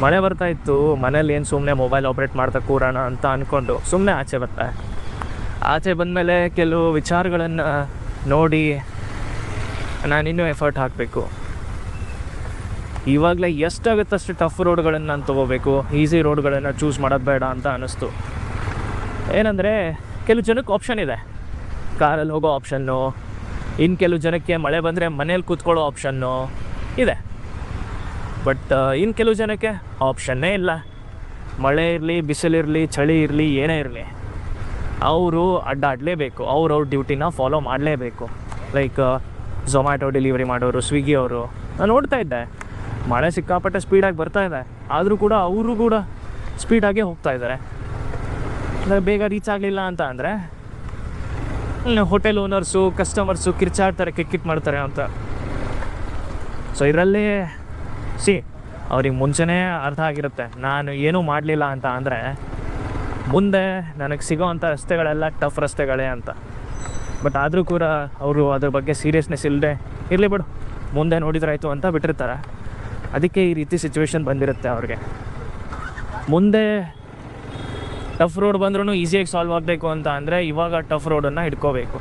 ಮಳೆ ಬರ್ತಾಯಿತ್ತು, ಮನೇಲಿ ಏನು ಸುಮ್ಮನೆ ಮೊಬೈಲ್ ಆಪ್ರೇಟ್ ಮಾಡ್ತಾ ಕೂರೋಣ ಅಂತ ಅಂದ್ಕೊಂಡು ಸುಮ್ಮನೆ ಆಚೆ ಬರ್ತಾರೆ. ಆಚೆ ಬಂದಮೇಲೆ ಕೆಲವು ವಿಚಾರಗಳನ್ನು ನೋಡಿ ನಾನಿನ್ನೂ ಎಫರ್ಟ್ ಹಾಕಬೇಕು. ಇವಾಗಲೇ ಎಷ್ಟಾಗುತ್ತೆ ಅಷ್ಟು ಟಫ್ ರೋಡ್ಗಳನ್ನು ನಾನು ತೊಗೋಬೇಕು, ಈಸಿ ರೋಡ್ಗಳನ್ನು ಚೂಸ್ ಮಾಡೋದು ಬೇಡ ಅಂತ ಅನ್ನಿಸ್ತು. ಏನಂದರೆ ಕೆಲವು ಜನಕ್ಕೆ ಆಪ್ಷನ್ ಇದೆ, ಕಾರಲ್ಲಿ ಹೋಗೋ ಆಪ್ಷನ್ನು, ಇನ್ನು ಕೆಲವು ಜನಕ್ಕೆ ಮಳೆ ಬಂದರೆ ಮನೇಲಿ ಕೂತ್ಕೊಳ್ಳೋ ಆಪ್ಷನ್ನು ಇದೆ. ಬಟ್ ಇನ್ನು ಕೆಲವು ಜನಕ್ಕೆ ಆಪ್ಷನ್ನೇ ಇಲ್ಲ. ಮಳೆ ಇರಲಿ, ಬಿಸಿಲಿರಲಿ, ಚಳಿ ಇರಲಿ, ಏನೇ ಇರಲಿ, ಅವರು ಅಡ್ಡಾಡಲೇಬೇಕು, ಅವ್ರ ಡ್ಯೂಟಿನ ಫಾಲೋ ಮಾಡಲೇಬೇಕು. ಲೈಕ್ ಝೊಮ್ಯಾಟೊ ಡೆಲಿವರಿ ಮಾಡೋರು, ಸ್ವಿಗ್ಗಿ ಅವರು, ನಾನು ನೋಡ್ತಾ ಇದ್ದೆ ಮಳೆ ಸಿಕ್ಕಾಪಟ್ಟೆ ಸ್ಪೀಡಾಗಿ ಬರ್ತಾಯಿದೆ, ಆದರೂ ಕೂಡ ಅವರು ಕೂಡ ಸ್ಪೀಡಾಗೇ ಹೋಗ್ತಾಯಿದ್ದಾರೆ. ಅಂದರೆ ಬೇಗ ರೀಚ್ ಆಗಲಿಲ್ಲ ಅಂತ ಅಂದರೆ ಹೋಟೆಲ್ ಓನರ್ಸು, ಕಸ್ಟಮರ್ಸು ಕಿರ್ಚಾಡ್ತಾರೆ, ಕಿಕ್ಕಿಟ್ ಮಾಡ್ತಾರೆ ಅಂತ. ಸೊ ಇದರಲ್ಲಿ ಅವ್ರಿಗೆ ಮುಂಚೆನೇ ಅರ್ಥ ಆಗಿರುತ್ತೆ, ನಾನು ಏನೂ ಮಾಡಲಿಲ್ಲ ಅಂತ ಅಂದರೆ ಮುಂದೆ ನನಗೆ ಸಿಗೋವಂಥ ರಸ್ತೆಗಳೆಲ್ಲ ಟಫ್ ರಸ್ತೆಗಳೇ ಅಂತ. ಬಟ್ ಆದರೂ ಕೂಡ ಅವರು ಅದ್ರ ಬಗ್ಗೆ ಸೀರಿಯಸ್ನೆಸ್ ಇಲ್ಲದೆ ಇರಲಿ ಬಿಡು, ಮುಂದೆ ನೋಡಿದ್ರಾಯ್ತು ಅಂತ ಬಿಟ್ಟಿರ್ತಾರೆ. ಅದಕ್ಕೆ ಈ ರೀತಿ ಸಿಚುವೇಶನ್ ಬಂದಿರುತ್ತೆ ಅವ್ರಿಗೆ. ಮುಂದೆ ಟಫ್ ರೋಡ್ ಬಂದ್ರೂ ಈಸಿಯಾಗಿ ಸಾಲ್ವ್ ಆಗಬೇಕು ಅಂತ ಅಂದರೆ ಇವಾಗ ಟಫ್ ರೋಡನ್ನು ಹಿಡ್ಕೋಬೇಕು.